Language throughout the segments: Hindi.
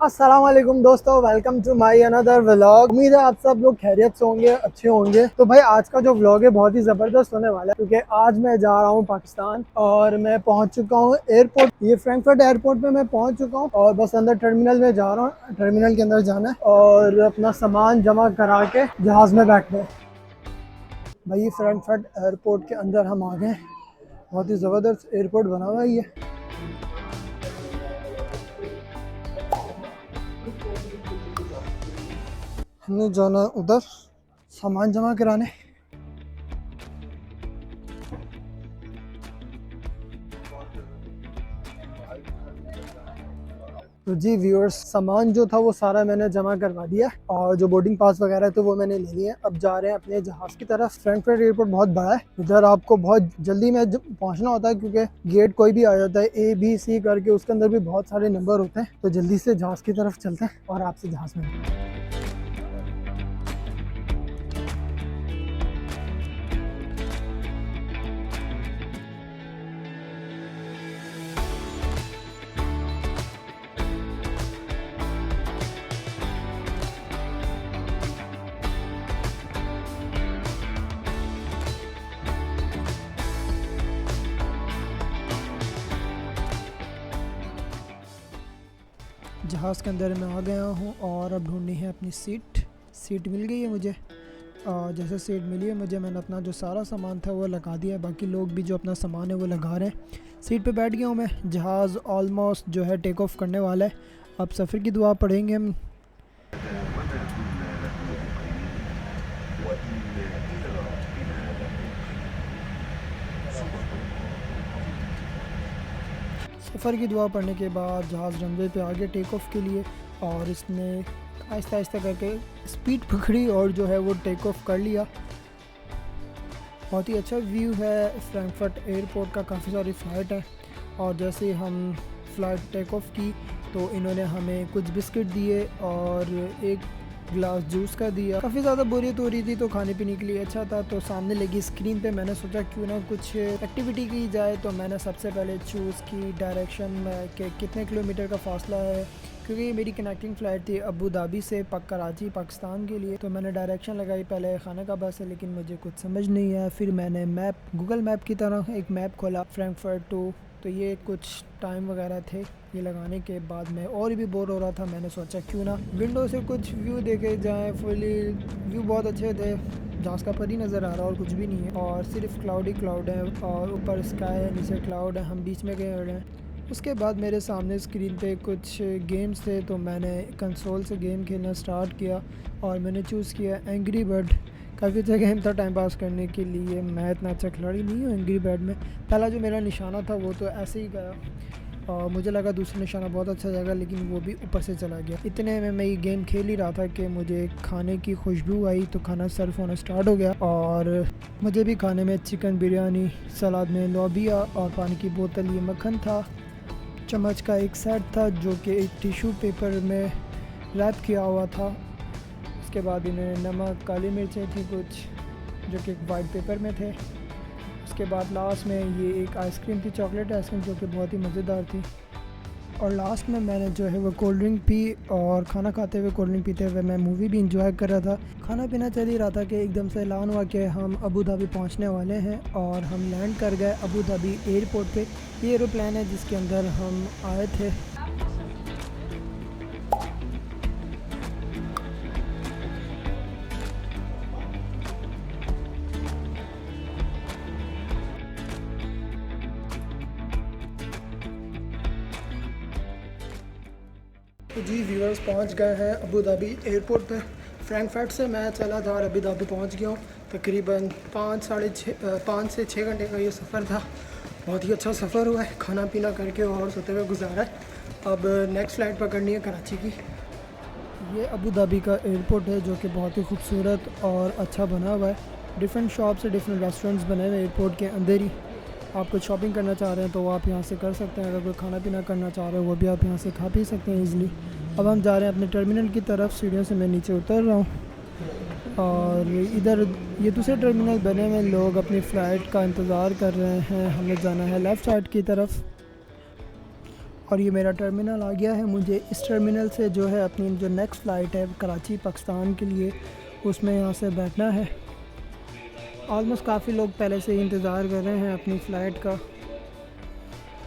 अस्सलाम वालेकुम दोस्तों, welcome to my another vlog. उम्मीद है आप सब लोग खैरियत से होंगे, अच्छे होंगे। तो भाई आज का जो व्लॉग है बहुत ही ज़बरदस्त होने वाला है, क्योंकि आज मैं जा रहा हूँ पाकिस्तान और मैं पहुँच चुका हूँ एयरपोर्ट। ये फ्रैंकफर्ट एयरपोर्ट पे मैं पहुँच चुका हूँ और बस अंदर टर्मिनल में जा रहा हूँ। टर्मिनल के अंदर जाना है और अपना सामान जमा करा के जहाज़ में बैठना है। भाई फ्रैंकफर्ट एयरपोर्ट के अंदर हम आ गए। बहुत ही ज़बरदस्त एयरपोर्ट बना हुआ है ये। हमने जाना उधर सामान जमा कराने। तो जी व्यूअर्स, सामान जो था वो सारा मैंने जमा करवा दिया और जो बोर्डिंग पास वगैरह तो वो मैंने ले लिया। अब जा रहे हैं अपने जहाज़ की तरफ। फ्रैंकफर्ट एयरपोर्ट बहुत बड़ा है, इधर आपको बहुत जल्दी में पहुंचना होता है, क्योंकि गेट कोई भी आ जाता है ABC करके, उसके अंदर भी बहुत सारे नंबर होते हैं। तो जल्दी से जहाज़ की तरफ चलते हैं और आपसे जहाज़ में। जहाज़ के अंदर मैं आ गया हूँ और अब ढूंढनी है अपनी सीट मिल गई है मुझे। और जैसे सीट मिली है मुझे, मैंने अपना जो सारा सामान था वो लगा दिया है। बाकी लोग भी जो अपना सामान है वो लगा रहे हैं। सीट पे बैठ गया हूँ मैं। जहाज़ ऑलमोस्ट जो है टेक ऑफ करने वाला है। अब सफ़र की दुआ पढ़ेंगे हम। सफ़र की दुआ पढ़ने के बाद जहाज़ रनवे पे आ गया टेक ऑफ़ के लिए, और इसने आहिस्ता आहिस्ता करके स्पीड पकड़ी और जो है वो टेक ऑफ़ कर लिया। बहुत ही अच्छा व्यू है फ्रैंकफर्ट एयरपोर्ट का। काफ़ी सारी फ़्लाइट है और जैसे हम फ़्लाइट टेक ऑफ़ की तो इन्होंने हमें कुछ बिस्किट दिए और एक गिलास जूस का दिया। काफ़ी ज़्यादा बोरियत हो रही थी तो खाने पीने के लिए अच्छा था। तो सामने लगी स्क्रीन पे मैंने सोचा क्यों ना कुछ एक्टिविटी की जाए। तो मैंने सबसे पहले चूज़ की डायरेक्शन के कितने किलोमीटर का फासला है, क्योंकि ये मेरी कनेक्टिंग फ़्लाइट थी अबू धाबी से कराची पाकिस्तान के लिए। तो मैंने डायरेक्शन लगाई पहले खाना का बस है, लेकिन मुझे कुछ समझ नहीं आया। फिर मैंने गूगल मैप की तरह एक मैप खोला फ्रैंकफर्ट टू। तो ये कुछ टाइम वगैरह थे। ये लगाने के बाद मैं और भी बोर हो रहा था, मैंने सोचा क्यों ना विंडो से कुछ व्यू देखे जाएं। फुली व्यू बहुत अच्छे थे। जहाज़ का परी नज़र आ रहा और कुछ भी नहीं है, और सिर्फ क्लाउड ही क्लाउड है और ऊपर स्काई है, नीचे क्लाउड है, हम बीच में गए हुए हैं। उसके बाद मेरे सामने स्क्रीन पे कुछ गेम्स थे, तो मैंने कंसोल से गेम खेलना स्टार्ट किया और मैंने चूज़ किया एंग्री बर्ड। काफ़ी अच्छा गेम था टाइम पास करने के लिए। मैं इतना अच्छा खिलाड़ी नहीं हूँ एंग्री बर्ड में। पहला जो मेरा निशाना था वो तो ऐसे ही गया और मुझे लगा दूसरा निशाना बहुत अच्छा जाएगा, लेकिन वो भी ऊपर से चला गया। इतने में मैं ये गेम खेल ही रहा था कि मुझे खाने की खुशबू आई, तो खाना सर्व होना स्टार्ट हो गया और मुझे भी खाने में चिकन बिरयानी, सलाद में लोबिया और पानी की बोतल, ये मक्खन था। चम्मच का एक सेट था जो कि एक टिश्यू पेपर में रैप किया हुआ था। उसके बाद इन्हें नमक, काली मिर्चें थी कुछ जो कि एक वाइट पेपर में थे। उसके बाद लास्ट में ये एक आइसक्रीम थी, चॉकलेट आइसक्रीम, जो कि बहुत ही मज़ेदार थी। और लास्ट में मैंने जो है वो कोल्ड ड्रिंक पी और खाना खाते हुए, कोल्ड ड्रिंक पीते हुए मैं मूवी भी इंजॉय कर रहा था। खाना पीना चल ही रहा था कि एकदम से ऐलान हुआ कि हम अबू धाबी पहुंचने वाले हैं और हम लैंड कर गए अबू धाबी एयरपोर्ट पे। ये एरोप्लेन है जिसके अंदर हम आए थे। तो जी व्यूअर्स, पहुंच गए हैं अबू धाबी एयरपोर्ट पे। फ्रैंकफर्ट से मैं चला था और अबू धाबी पहुंच गया हूँ। तकरीबन 5 से 6 घंटे का ये सफ़र था। बहुत ही अच्छा सफ़र हुआ है, खाना पीना करके और सोते हुए गुजारा है। अब नेक्स्ट फ़्लाइट पकड़नी है कराची की। ये अबू धाबी का एयरपोर्ट है जो कि बहुत ही खूबसूरत और अच्छा बना हुआ है। डिफरेंट शॉप से डिफरेंट रेस्टोरेंट्स बने हुए एयरपोर्ट के अंदर ही। आप कुछ शॉपिंग करना चाह रहे हैं तो आप यहाँ से कर सकते हैं। अगर कोई खाना पीना करना चाह रहे हो वो भी आप यहाँ से खा पी सकते हैं ईज़िली। अब हम जा रहे हैं अपने टर्मिनल की तरफ। सीढ़ियों से मैं नीचे उतर रहा हूँ और इधर ये दूसरे टर्मिनल बने हुए, लोग अपनी फ़्लाइट का इंतज़ार कर रहे हैं। हमें जाना है लेफ़्ट साइड की तरफ और ये मेरा टर्मिनल आ गया है। मुझे इस टर्मिनल से जो है अपनी जो नेक्स्ट फ़्लाइट है कराची पाकिस्तान के लिए, उसमें यहाँ से बैठना है। ऑलमोस्ट काफ़ी लोग पहले से ही इंतज़ार कर रहे हैं अपनी फ़्लाइट का,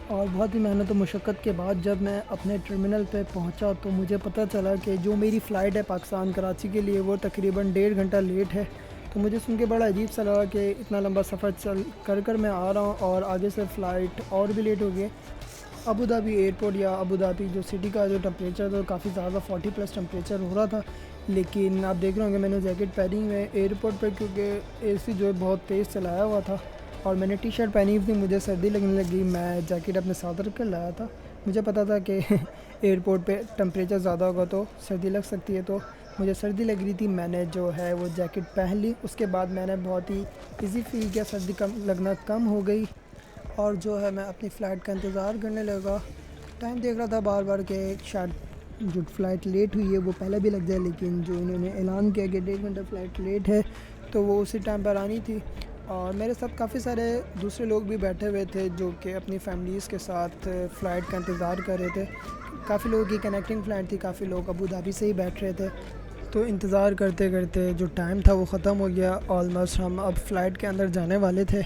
और बहुत ही मेहनत और मुशक्क़त के बाद जब मैं अपने टर्मिनल पे पहुंचा तो मुझे पता चला कि जो मेरी फ़्लाइट है पाकिस्तान कराची के लिए वो तकरीबन 1.5 घंटा लेट है। तो मुझे सुन के बड़ा अजीब सा लगा कि इतना लंबा सफ़र चल कर मैं आ रहा हूँ और आगे से फ़्लाइट और भी लेट हो गई। अबू धाबी एयरपोर्ट या अबू धाबी जो सिटी का जो टेम्परेचर था काफ़ी ज़्यादा 40+ टेम्परेचर हो रहा था, लेकिन आप देख रहे होंगे मैंने जैकेट पहनी हुई है एयरपोर्ट पर, क्योंकि एसी जो है बहुत तेज़ चलाया हुआ था और मैंने टी शर्ट पहनी हुई थी, मुझे सर्दी लगने लगी। मैं जैकेट अपने साथ रख कर लाया था, मुझे पता था कि एयरपोर्ट पे टेम्परेचर ज़्यादा होगा तो सर्दी लग सकती है, तो मुझे सर्दी लग रही थी। मैंने जो है वो जैकेट पहन ली। उसके बाद मैंने बहुत ही इजी फील किया, सर्दी कम लगना कम हो गई और जो है मैं अपनी फ़्लाइट का इंतज़ार करने लगा। टाइम देख रहा था बार बार कि शायद जो फ़्लाइट लेट हुई है वो पहले भी लग जाए, लेकिन जो इन्होंने ऐलान किया कि 1.5 घंटा फ़्लाइट लेट है तो वो उसी टाइम पर आनी थी। और मेरे साथ काफ़ी सारे दूसरे लोग भी बैठे हुए थे जो कि अपनी फ़ैमिलीज़ के साथ फ़्लाइट का इंतज़ार कर रहे थे। काफ़ी लोगों की कनेक्टिंग फ़्लाइट थी, काफ़ी लोग अबू धाबी से ही बैठ रहे थे। तो इंतज़ार करते करते जो टाइम था वो ख़त्म हो गया। ऑलमोस्ट हम अब फ़्लाइट के अंदर जाने वाले थे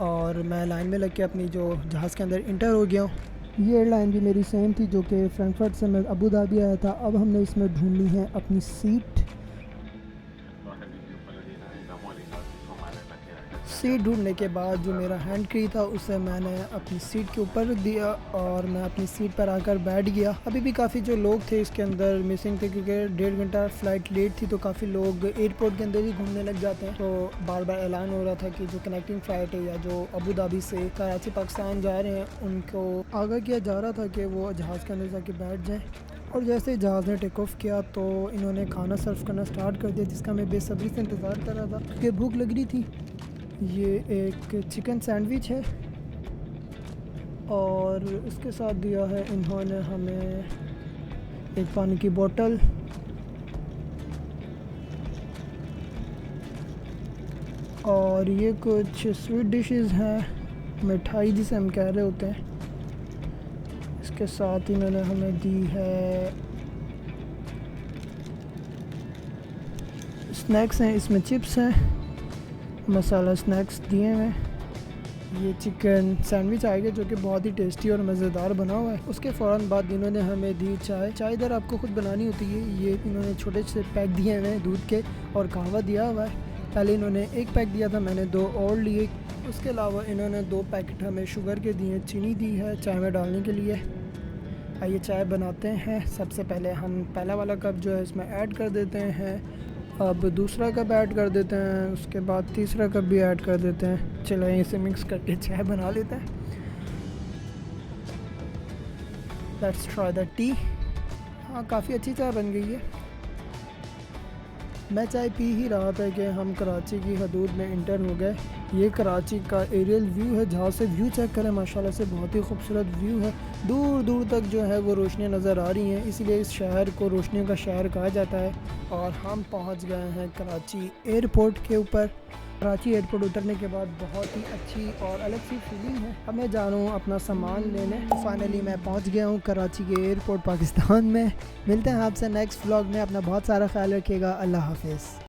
और मैं लाइन में लग के अपनी जो जहाज़ के अंदर इंटर हो गया हूँ। ये एयरलाइन भी मेरी सेम थी जो कि फ्रैंकफर्ट से मैं अबू धाबी आया था। अब हमने इसमें ढूंढनी है अपनी सीट ढूंढने के बाद जो मेरा हैंड की था उसे मैंने अपनी सीट के ऊपर रख दिया और मैं अपनी सीट पर आकर बैठ गया। अभी भी काफ़ी जो लोग थे इसके अंदर मिसिंग थे, क्योंकि 1.5 घंटा फ़्लाइट लेट थी तो काफ़ी लोग एयरपोर्ट के अंदर ही घूमने लग जाते हैं। तो बार बार ऐलान हो रहा था कि जो कनेक्टिंग फ़्लाइट है या जो अबू धाबी से कराची पाकिस्तान जा रहे हैं उनको आगाह किया जा रहा था कि वो जहाज़ के अंदर जाके बैठ जाएँ। और जैसे ही जहाज़ ने टेक ऑफ़ किया तो इन्होंने खाना सर्व करना स्टार्ट कर दिया, जिसका मैं बेसब्री से इंतज़ार कर रहा था क्योंकि भूख लग रही थी। ये एक चिकन सैंडविच है और इसके साथ दिया है इन्होंने हमें एक पानी की बोतल और ये कुछ स्वीट डिशेस हैं, मिठाई जिसे हम कह रहे होते हैं। इसके साथ इन्होंने हमें दी है स्नैक्स हैं, इसमें चिप्स हैं, मसाला स्नैक्स दिए हैं। ये चिकन सैंडविच आएगा जो कि बहुत ही टेस्टी और मज़ेदार बना हुआ है। उसके फ़ौरन बाद इन्होंने हमें दी चाय इधर आपको ख़ुद बनानी होती है। ये इन्होंने छोटे से पैक दिए हुए हैं दूध के और कहवा दिया हुआ है। पहले इन्होंने एक पैक दिया था, मैंने 2 और लिए। उसके अलावा इन्होंने 2 पैकेट हमें शुगर के दिए, चीनी दी है चाय में डालने के लिए। आइए चाय बनाते हैं। सबसे पहले हम पहला वाला कप जो है इसमें ऐड कर देते हैं, अब दूसरा कप ऐड कर देते हैं, उसके बाद तीसरा कप भी ऐड कर देते हैं। चलो इसे मिक्स करके चाय बना लेते हैं। Let's try the T. हाँ, काफ़ी अच्छी चाय बन गई है। मैं चाय पी ही रहा था कि हम कराची की हदूद में इंटर हो गए। ये कराची का एरियल व्यू है, जहाँ से व्यू चेक करें माशाल्लाह से बहुत ही खूबसूरत व्यू है। दूर दूर तक जो है वो रोशनियाँ नज़र आ रही हैं, इसलिए इस शहर को रोशनियों का शहर कहा जाता है। और हम पहुँच गए हैं कराची एयरपोर्ट के ऊपर। कराची एयरपोर्ट उतरने के बाद बहुत ही अच्छी और अलग सी फीलिंग है। अब मैं जा रहा हूँ अपना सामान लेने। फाइनली मैं पहुँच गया हूँ कराची के एयरपोर्ट पाकिस्तान में। मिलते हैं आपसे नेक्स्ट व्लॉग में। अपना बहुत सारा ख्याल रखिएगा। अल्लाह हाफिज़।